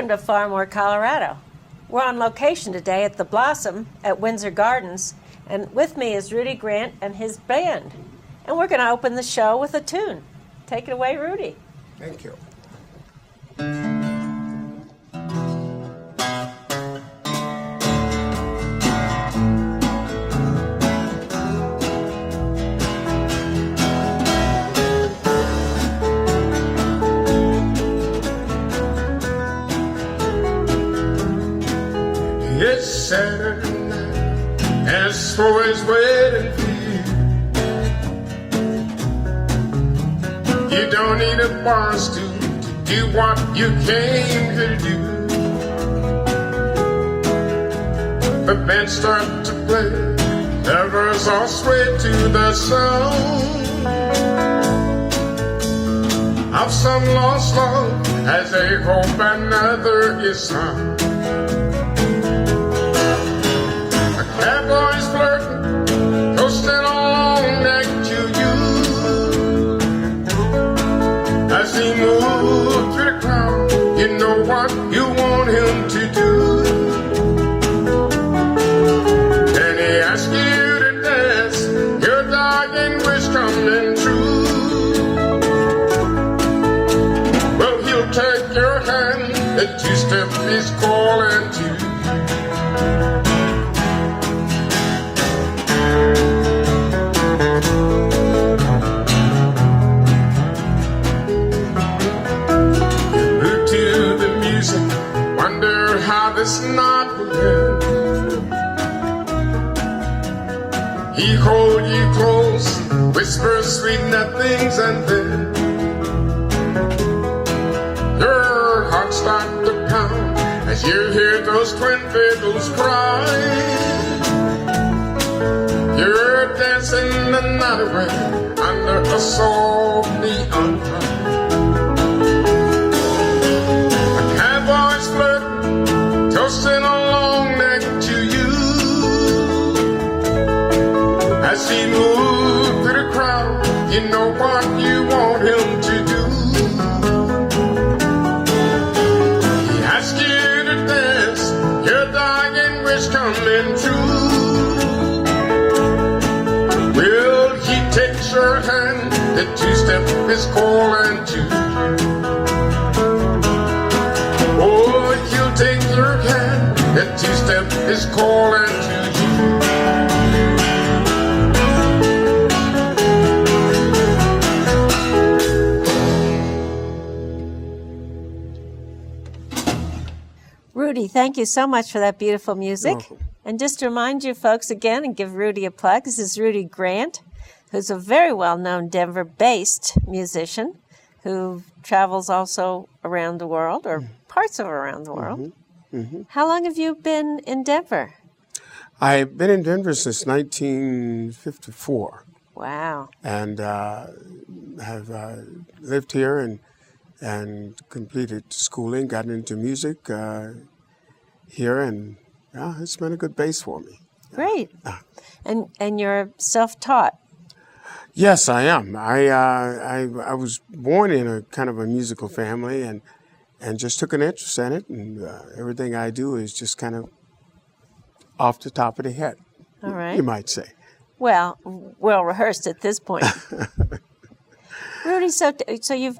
Welcome to Farmore, Colorado. We're on location today at the Blossom at Windsor Gardens, and with me is Rudy Grant and his band. And we're going to open the show with a tune. Take it away, Rudy. Thank you. It's Saturday night, and so is waiting for you. You don't need a bar stool to do what you came here to do. The band starts to play, lovers all sway to the sound of some lost love as they hope another is found. Cowboys flirting, coasting along next to you as he moves through the crowd. You know what you want him to do, and he asks you to dance. Your dying wish coming true. Well, he'll take your hand, the two-step is calling to you. Wonder how this night will end. He hold you close, whisper sweet nothings, and then your heart start to pound as you hear those twin fiddles cry. You're dancing the night away under a soft neon light. Toasting along next to you as he moves through the crowd. You know what you want him to do. He asks you to dance, your dying wish coming true. Well, he takes your hand, the two-step is calling to you. Take your hand, that two-step is calling to you. Rudy, thank you so much for that beautiful music. And just to remind you folks again and give Rudy a plug, this is Rudy Grant, who's a very well-known Denver-based musician who travels also around the world, or parts of around the world. Mm-hmm. Mm-hmm. How long have you been in Denver? I've been in Denver since 1954. Wow. And have lived here and completed schooling, got into music here, and it's been a good base for me. Great. And you're self-taught? Yes, I am. I was born in a kind of a musical family and just took an interest in it, and everything I do is just kind of off the top of the head. All right. You might say. Well rehearsed at this point. Rudy, so you've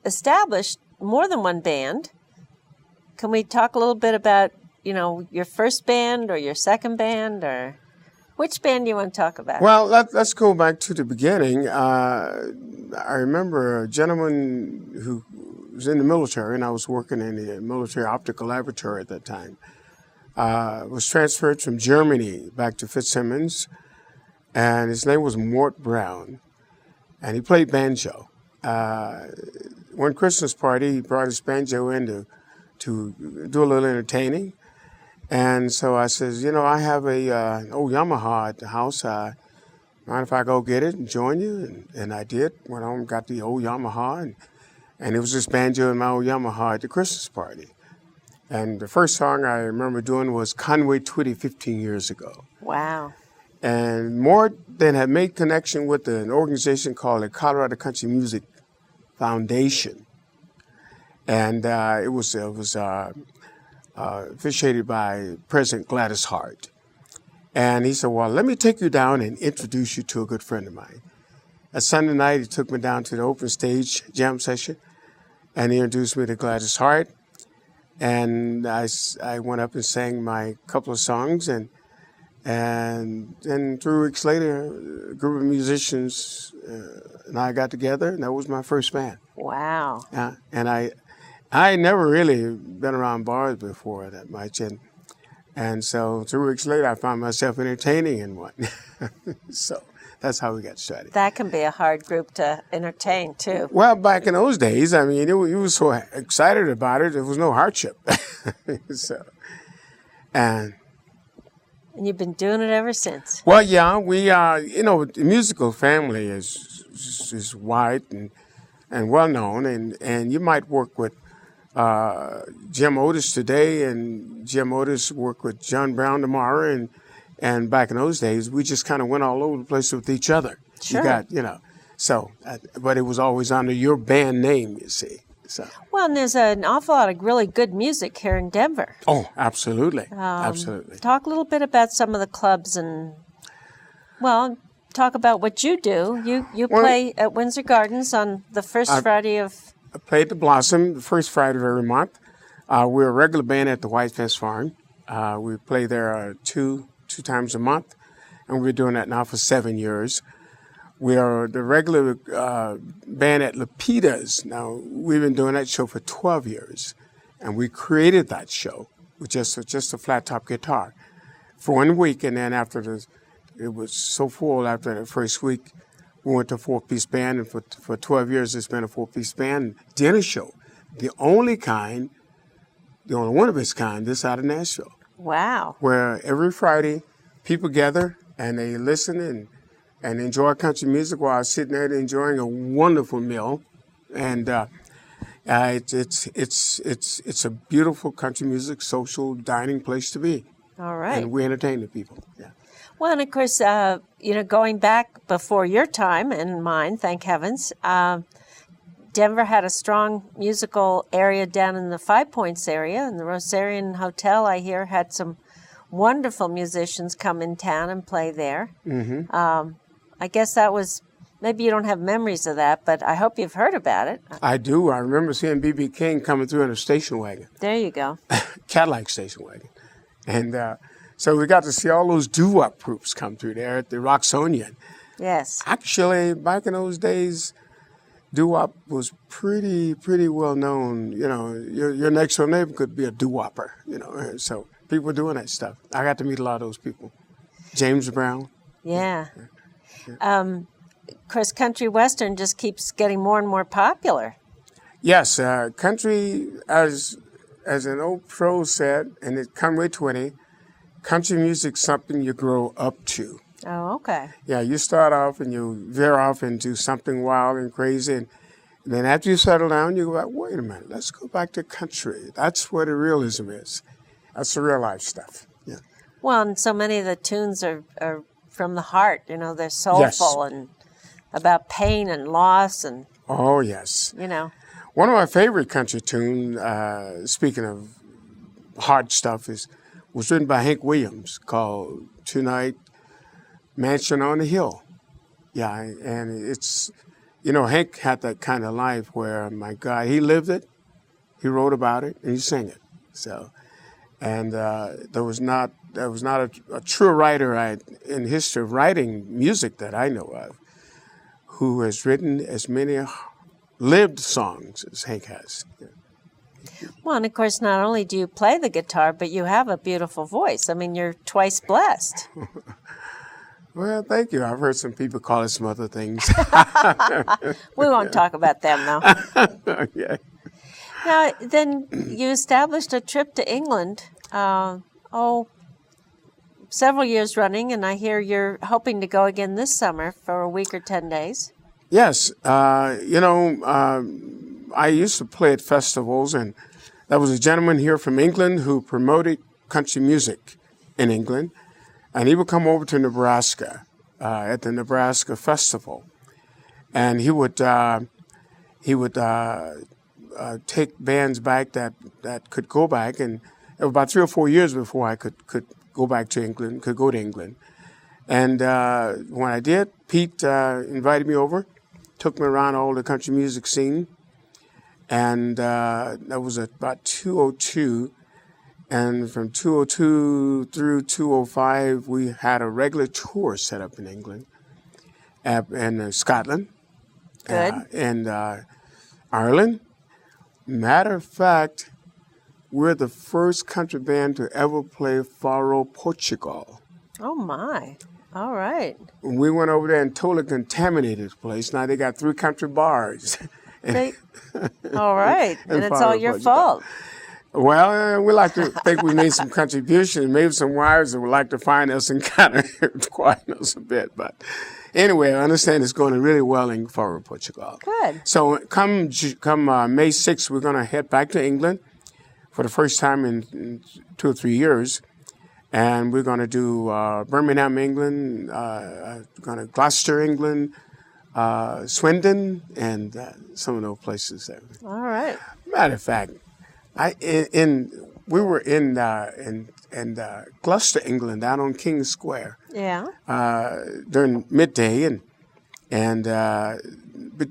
established more than one band. Can we talk a little bit about, your first band or your second band, or which band do you want to talk about? Well, let's go back to the beginning. I remember a gentleman who was in the military, and I was working in the military optical laboratory at that time. Was transferred from Germany back to Fitzsimmons, and his name was Mort Brown, and he played banjo. One Christmas party, he brought his banjo in to do a little entertaining, and so I says, I have an old Yamaha at the house. Mind if I go get it and join you? And I did. Went home, got the old Yamaha, and it was this banjo and my old Yamaha at the Christmas party. And the first song I remember doing was Conway Twitty 15 years ago. Wow. And Mort then had made connection with an organization called the Colorado Country Music Foundation. and it was officiated by President Gladys Hart. And he said, well, let me take you down and introduce you to a good friend of mine. A Sunday night, he took me down to the open stage jam session, and he introduced me to Gladys Hart. And I went up and sang my couple of songs, and then 3 weeks later, a group of musicians and I got together, and that was my first band. Wow. And I never really been around bars before that much, and so 3 weeks later, I found myself entertaining in one. So that's how we got started. That can be a hard group to entertain, too. Well, back in those days, I mean, you were so excited about it, there was no hardship. So, and you've been doing it ever since. Well, yeah, we the musical family is wide and well known, and you might work with Jim Otis today, and Jim Otis worked with John Brown tomorrow, and back in those days, we just kind of went all over the place with each other. Sure. You got, so, but it was always under your band name, you see. So. Well, and there's an awful lot of really good music here in Denver. Oh, absolutely. Absolutely. Talk a little bit about some of the clubs and, well, talk about what you do. You play at Windsor Gardens on the first Friday of... I played the Blossom the first Friday of every month. We're a regular band at the White Fence Farm. We play there two times a month, and we've been doing that now for 7 years. We are the regular band at Lapita's. Now, we've been doing that show for 12 years, and we created that show with just a flat-top guitar for 1 week, and then it was so full after the first week, we went to a 4-piece band, and for 12 years, it's been a 4-piece band dinner show. The only one of its kind this side of Nashville. Wow. Where every Friday, people gather, and they listen and enjoy country music while sitting there enjoying a wonderful meal, and it's a beautiful country music social dining place to be. All right. And we entertain the people. Yeah. Well, and of course, going back before your time and mine, thank heavens, Denver had a strong musical area down in the Five Points area, and the Rosarian Hotel, I hear, had some wonderful musicians come in town and play there. Mm-hmm. I guess that was, maybe you don't have memories of that, but I hope you've heard about it. I do. I remember seeing B.B. King coming through in a station wagon. There you go. Cadillac station wagon. And so we got to see all those doo-wop groups come through there at the Roxonian. Yes. Actually, back in those days, doo-wop was pretty well known. Your next door neighbor could be a doo-wopper, so people were doing that stuff. I got to meet a lot of those people. James Brown. Yeah. Of course, country western just keeps getting more and more popular. Yes, country, as an old pro said, and it come with 20, country music's something you grow up to. Oh, okay. Yeah, you start off and you veer off into something wild and crazy, and then after you settle down, you go back, wait a minute, let's go back to country. That's where the realism is. That's the real life stuff. Yeah. Well, and so many of the tunes are from the heart. They're soulful and about pain and loss and. Oh yes. One of my favorite country tunes, speaking of hard stuff, was written by Hank Williams called "Tonight Mansion on the Hill." Yeah, and it's, Hank had that kind of life where, my God, he lived it, he wrote about it, and he sang it. So, and there was not a true writer in the history of writing music that I know of who has written as many lived songs as Hank has. Yeah. Well, and of course, not only do you play the guitar, but you have a beautiful voice. I mean, you're twice blessed. Well, thank you. I've heard some people call it some other things. We won't talk about them, though. Okay. Now, then you established a trip to England, several years running, and I hear you're hoping to go again this summer for a week or 10 days. Yes. I used to play at festivals, and there was a gentleman here from England who promoted country music in England, and he would come over to Nebraska at the Nebraska Festival, and he would take bands back that could go back, and it was about 3 or 4 years before I could go back to England, could go to England. And when I did, Pete invited me over, took me around all the country music scene, and that was about 202. And from 202 through 205, we had a regular tour set up in England, in Scotland, and Ireland. Matter of fact, we're the first country band to ever play Faro, Portugal. Oh, my. All right. We went over there and totally contaminated the place. Now they got 3 country bars. All right. And it's all your fault. Well, we like to think we made some contribution. Maybe some wives that would like to find us and kind of quieten us a bit. But anyway, I understand it's going really well in Faro, Portugal. Good. So come May 6th, we're going to head back to England for the first time in 2 or 3 years. And we're going to do Birmingham, England, going to Gloucester, England, Swindon, and some of those places there. All right. Matter of fact, we were in Gloucester, England, down on King's Square. Yeah. During midday, but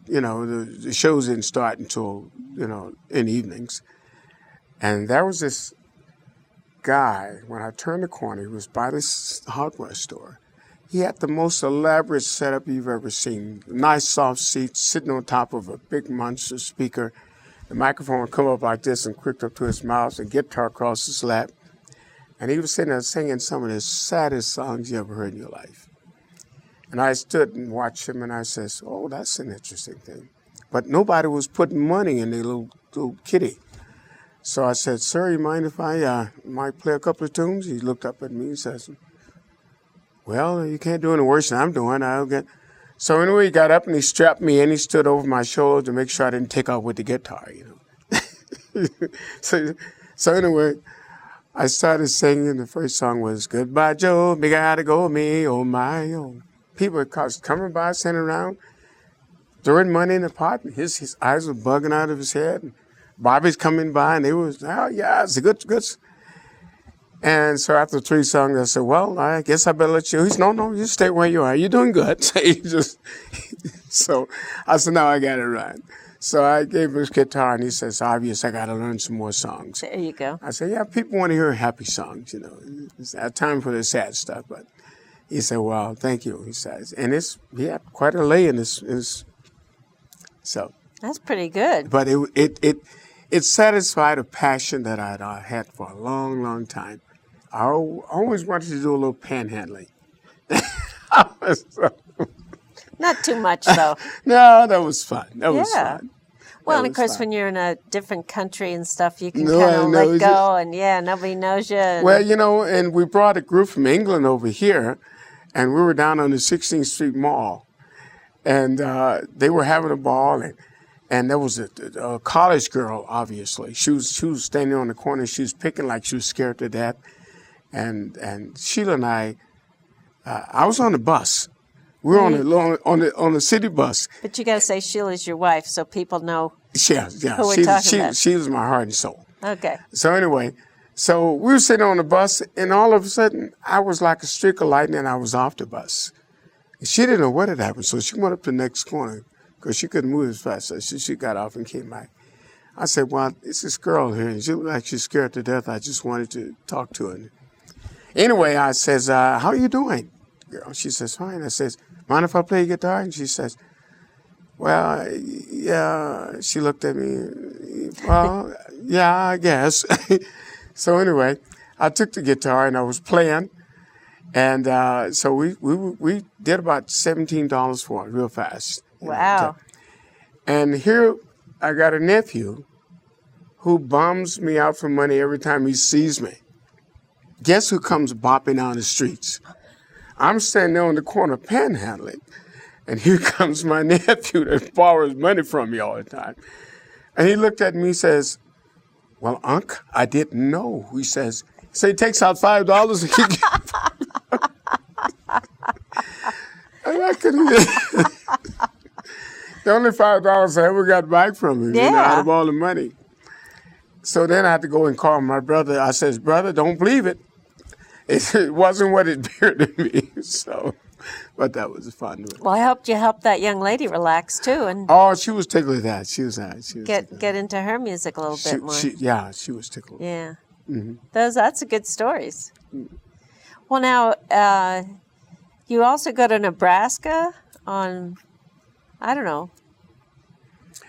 the shows didn't start until in evenings, and there was this guy. When I turned the corner, he was by this hardware store. He had the most elaborate setup you've ever seen. Nice soft seats, sitting on top of a big monster speaker. The microphone would come up like this and quick up to his mouth, and guitar across his lap. And he was sitting there singing some of the saddest songs you ever heard in your life. And I stood and watched him, and I says, oh, that's an interesting thing. But nobody was putting money in their little kitty. So I said, sir, you mind if I might play a couple of tunes? He looked up at me and says, well, you can't do any worse than I'm doing. So anyway, he got up and he strapped me in. He stood over my shoulder to make sure I didn't take off with the guitar, So anyway, I started singing. The first song was Goodbye, Joe, me gotta go, me, oh my, oh. People were coming by, sitting around, throwing money in the pot. And his eyes were bugging out of his head. And Bobby's coming by, and they was, oh, yeah, it's a good. And so after 3 songs, I said, well, I guess I better let you. He said, no, you stay where you are. You're doing good. So I said, no, I got it right. So I gave him his guitar, and he says, obvious, I got to learn some more songs. There you go. I said, yeah, people want to hear happy songs, It's not time for the sad stuff. But he said, well, thank you, he says. And he had quite a lay in his so. That's pretty good. But it satisfied a passion that I'd had for a long, long time. I always wanted to do a little panhandling. Not too much, though. No, that was fun. That was fun. Well, and of course, when you're in a different country and stuff, you can kind of let go, and nobody knows you. Well, and we brought a group from England over here, and we were down on the 16th Street Mall, and they were having a ball, and there was a college girl, obviously. She was standing on the corner. She was picking like she was scared to death. And Sheila and I was on the bus. We were on the city bus. But you got to say Sheila's your wife, so people know yeah. who we're talking about. She was my heart and soul. Okay. So anyway, we were sitting on the bus, and all of a sudden, I was like a streak of lightning, and I was off the bus. And she didn't know what had happened, so she went up to the next corner, because she couldn't move as fast. So she got off and came back. I said, well, it's this girl here, and she looked like she's scared to death. I just wanted to talk to her. Anyway, I says, how are you doing, girl? She says, fine. I says, mind if I play guitar? And she says, well, yeah. She looked at me, well, yeah, I guess. So anyway, I took the guitar and I was playing. And so we did about $17 for it real fast. Wow. And here I got a nephew who bums me out for money every time he sees me. Guess who comes bopping down the streets? I'm standing there on the corner panhandling, and here comes my nephew that borrows money from me all the time. And he looked at me and says, well, Unc, I didn't know. He says, so he takes out $5 and he and I couldn't. The only $5 I ever got back from him, out of all the money. So then I had to go and call my brother. I says, brother, don't believe it. It wasn't what it appeared to me. So, but that was fun. Well, I hoped you helped that young lady relax too, and she was tickled with that. She was get into her music a little bit more. She was tickled. Yeah, that's a good stories. Well, now you also go to Nebraska on, I don't know,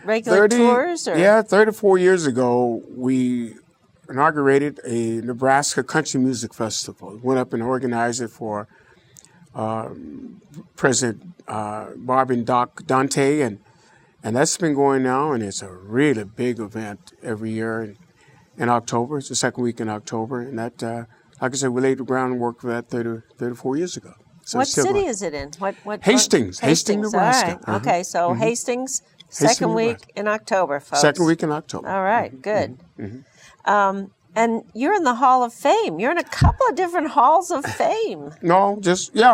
regular tours, or 34 years ago we inaugurated a Nebraska Country Music Festival. Went up and organized it for President Bob and Doc Dante, and that's been going now, and it's a really big event every year in October. It's the second week in October, and that, like I said, we laid the groundwork for that 34 years ago. So what city is it in? What Hastings, Nebraska. All right. Okay, so Hastings, second week in October, folks. Second week in October. All right, good. And you're in the Hall of Fame. You're in a couple of different Halls of Fame. No,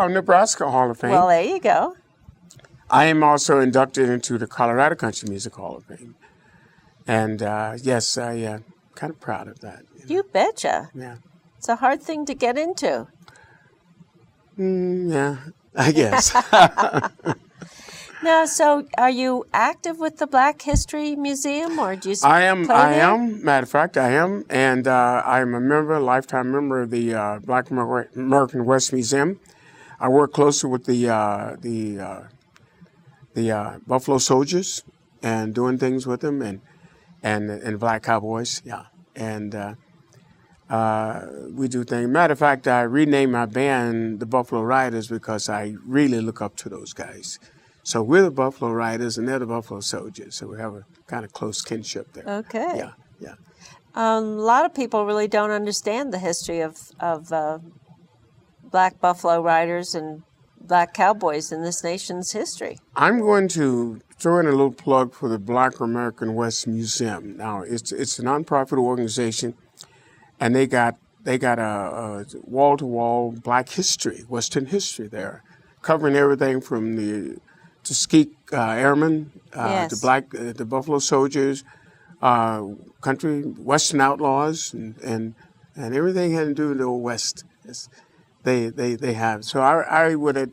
Nebraska Hall of Fame. Well, there you go. I am also inducted into the Colorado Country Music Hall of Fame. And yes, I am kind of proud of that. You betcha. Yeah. It's a hard thing to get into. Yeah, I guess. Now, so are you active with the Black History Museum, or do you I am. play there? Matter of fact, I am. And I'm a lifetime member of the Black American West Museum. I work closely with the Buffalo Soldiers and doing things with them, and Black Cowboys. Yeah. And we do things. Matter of fact, I renamed my band the Buffalo Riders because I really look up to those guys. So we're the Buffalo Riders and they're the Buffalo Soldiers. So we have a kind of close kinship there. Okay. Yeah. A lot of people really don't understand the history of Black Buffalo Riders and Black Cowboys in this nation's history. I'm going to throw in a little plug for the Black American West Museum. Now, it's a nonprofit organization, and they got a wall-to-wall Black history, Western history there, covering everything from the Tuskegee Airmen, the Buffalo Soldiers, country Western outlaws, and everything had to do with the Old West. They have. So I would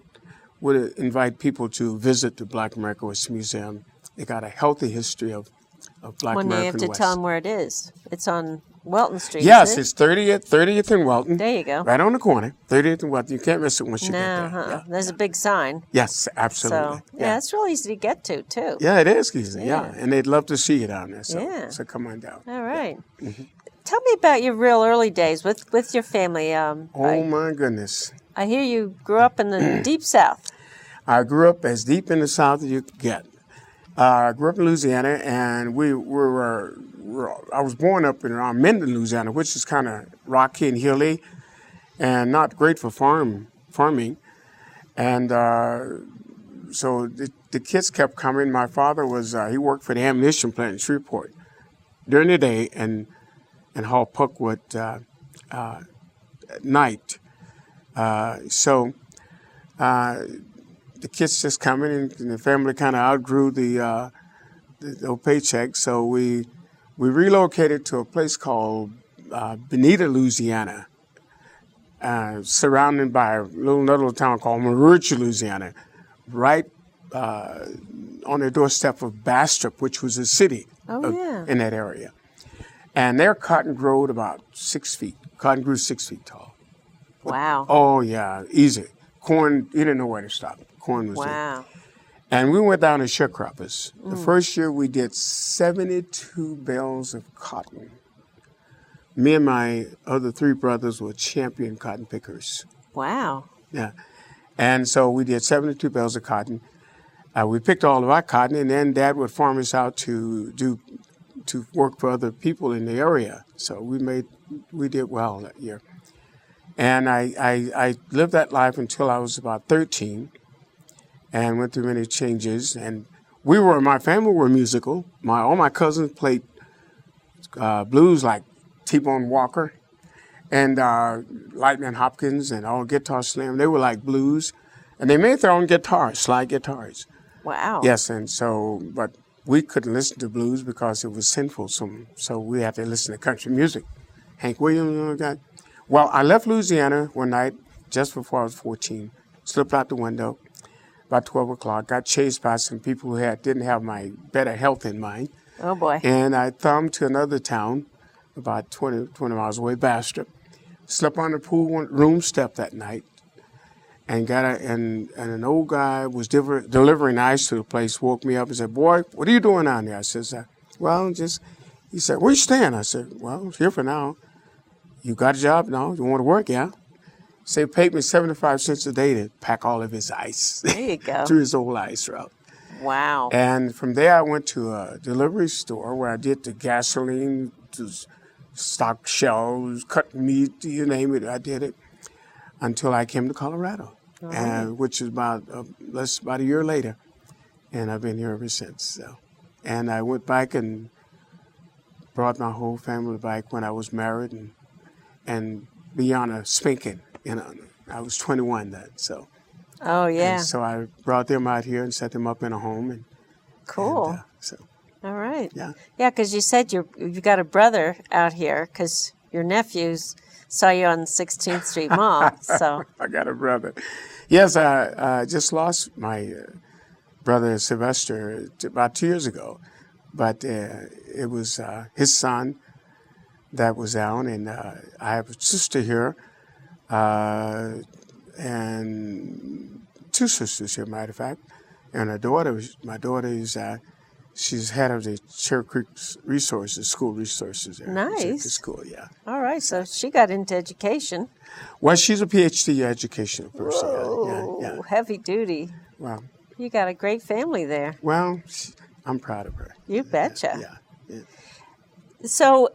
invite people to visit the Black American West Museum. They got a healthy history of Black American West. When you have to tell them where it is. It's on Welton Street. Yes, it's 30th and Welton. There you go. Right on the corner, 30th and Welton. You can't miss it once you get there. Yeah. There's a big sign. Yes, absolutely. So, it's real easy to get to, too. Yeah, it is easy. Yeah. And they'd love to see you down there. So come on down. All right. Yeah. Tell me about your real early days with your family. My goodness. I hear you grew up in the Deep South. I grew up as deep in the South as you could get. I grew up in Louisiana, and I was born up in around Minden, Louisiana, which is kind of rocky and hilly, and not great for farming. And so the kids kept coming. My father he worked for the ammunition plant in Shreveport during the day, and haul puckwood at night. So the kids just coming, and the family kind of outgrew the paycheck. So we relocated to a place called Benita, Louisiana, surrounded by another little town called Marucha, Louisiana, right on the doorstep of Bastrop, which was a city in that area. And their cotton grew about 6 feet. Cotton grew 6 feet tall. Wow. Oh, yeah, easy. Corn, you didn't know where to stop. Corn was there. And we went down to sharecroppers. The first year we did 72 bales of cotton. Me and my other 3 brothers were champion cotton pickers. Wow. Yeah. And so we did 72 bales of cotton. We picked all of our cotton, and then Dad would farm us out to work for other people in the area. So we did well that year. And I lived that life until I was about 13 and went through many changes. And my family were musical. All my cousins played blues like T-Bone Walker and Lightning Hopkins and all Guitar Slim. They were like blues. And they made their own guitars, slide guitars. Wow. Yes, and so, but we couldn't listen to blues because it was sinful. So we had to listen to country music. Hank Williams, guy. Well, I left Louisiana one night just before I was 14, slipped out the window about 12 o'clock, got chased by some people who didn't have my better health in mind. Oh, boy. And I thumbed to another town about 20 miles away, Bastrop. Slept on the pool room step that night. And an old guy was delivering ice to the place, woke me up and said, "Boy, what are you doing down there?" I says, he said, "Where you staying?" I said, "Well, here for now." "You got a job? No? You want to work?" "Yeah." So he paid me 75 cents a day to pack all of his ice. There you go. Through his old ice route. Wow. And from there I went to a delivery store where I did the gasoline, to stock shelves, cut meat, you name it, I did it until I came to Colorado. Which is about a year later, and I've been here ever since. So, and I went back and brought my whole family back when I was married, and beyond a spanking. I was 21 then. So. Oh yeah. And so I brought them out here and set them up in a home. Cool. So. All right. Yeah. Yeah, because you said you got a brother out here because your nephews saw you on 16th Street Mall. So. I got a brother. Yes, I just lost my brother Sylvester about 2 years ago, but it was his son that was down, and I have a sister here, and two sisters here, matter of fact, and my daughter is she's head of the Cherry Creek school resources there. Nice. School, yeah. All right, so she got into education. Well, she's a PhD educational person. Whoa, yeah. heavy duty. Wow. You got a great family there. Well, I'm proud of her. You betcha. Yeah. So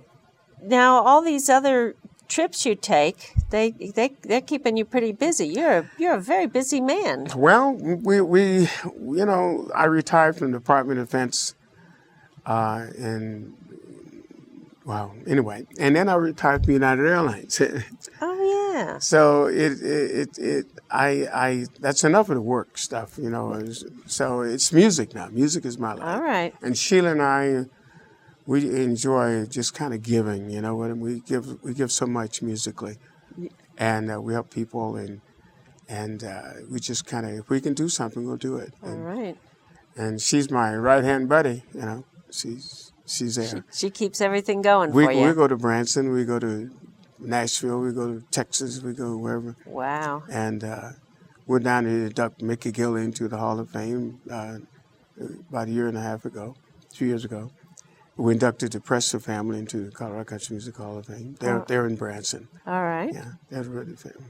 now all these other trips you take, they're keeping you pretty busy. You're a very busy man. Well, we I retired from the Department of Defense, anyway, and then I retired from United Airlines. Oh yeah. So that's enough of the work stuff, So it's music now. Music is my life. All right. And Sheila and I, we enjoy just kind of giving, we give so much musically, and we help people, and we just kind of, if we can do something, we'll do it. All right. And she's my right-hand buddy, she's there. She keeps everything going for you. We go to Branson, we go to Nashville, we go to Texas, we go wherever. Wow. And we're down to induct Mickey Gill into the Hall of Fame about 2 years ago. We inducted the Presser family into the Colorado Country Music Hall of Fame. They're in Branson. All right. Yeah, they're really family.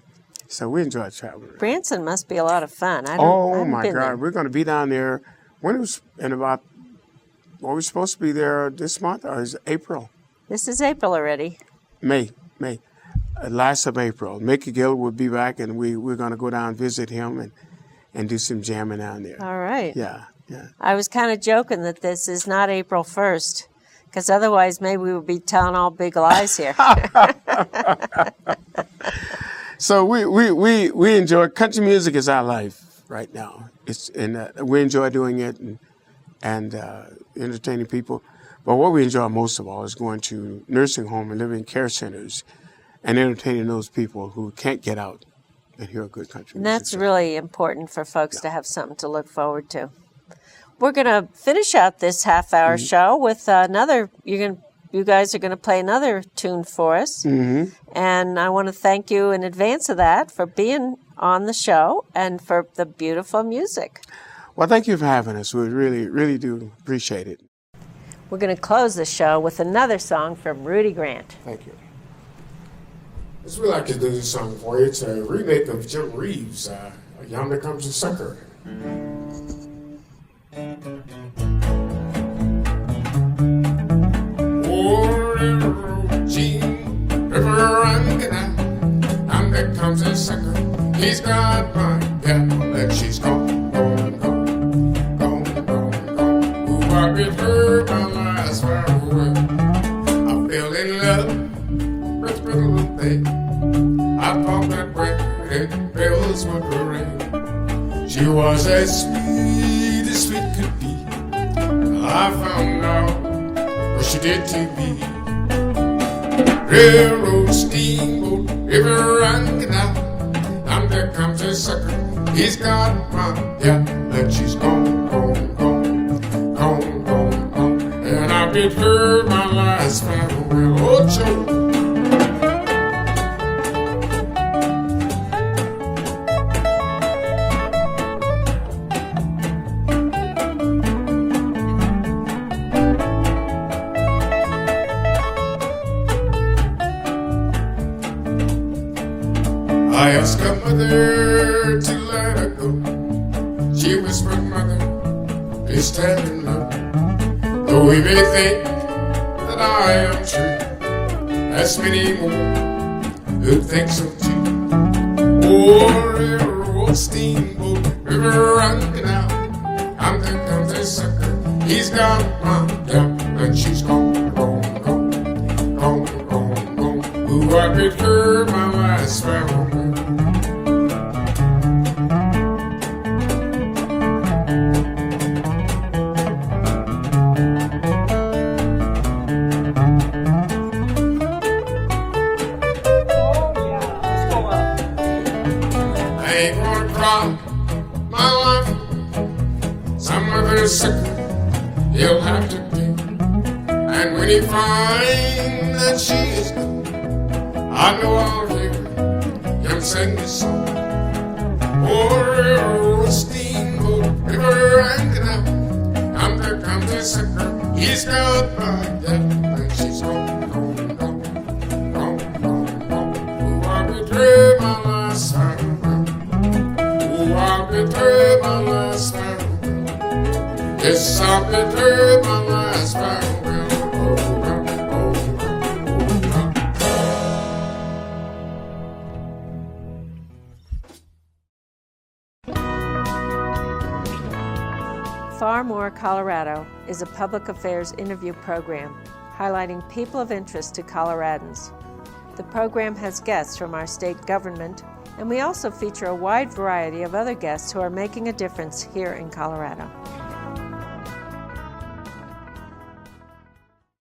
So we enjoy traveling. Branson must be a lot of fun. I my God, there. We're going to be down there. When it was we're supposed to be there this month, or is it April? This is April already. May. Last of April. Mickey Gill will be back, and we're going to go down and visit him and do some jamming down there. All right. Yeah. I was kind of joking that this is not April 1st, because otherwise maybe we would be telling all big lies here. So we enjoy country music is our life right now. We enjoy doing it and entertaining people. But what we enjoy most of all is going to nursing home and living care centers and entertaining those people who can't get out and hear good country music. And that's really important for folks to have something to look forward to. We're going to finish out this half-hour show with another. You guys are going to play another tune for us, and I want to thank you in advance of that for being on the show and for the beautiful music. Well, thank you for having us. We really, really do appreciate it. We're going to close the show with another song from Rudy Grant. Thank you. As we like to do this song for you, it's a remake of Jim Reeves' "Yonder Comes a Sucker." And there comes a sucker. He's got my gal, and she's gone. Ooh, I get her my last farewell. I fell in love with little thing. I thought that when it bells would ring. She was as sweet as sweet. could be. I found out what she did to me. Railroad, steamboat, river and canal. And there comes a sucker, he's got mine, yeah, but she's gone, gone, gone, gone, gone, gone. And I bid her my last farewell, oh, Joe. I asked her mother to let her go. She whispered, mother, please tell him no. Though he may think that I am true, there's many more who think so too. Oh, railroad, steamboat, river and canal. And there comes a sucker, he's got my gal, and she's gone, gone, gone, gone, gone, gone. Ooh, I bid her my last farewell. My life, some other sucker he'll have to pay. And when he finds that she is gone, I know I'll hear him sing this song. Oh, railroad, steamboat, river and canal. And there comes a sucker, he's got my gal, and she's gone, gone, gone, gone, gone, gone. Oh, I betrayed my last time. I betrayed my last farewell. Yes, I betrayed my last farewell. Far More Colorado is a public affairs interview program highlighting people of interest to Coloradans. The program has guests from our state government, and we also feature a wide variety of other guests who are making a difference here in Colorado.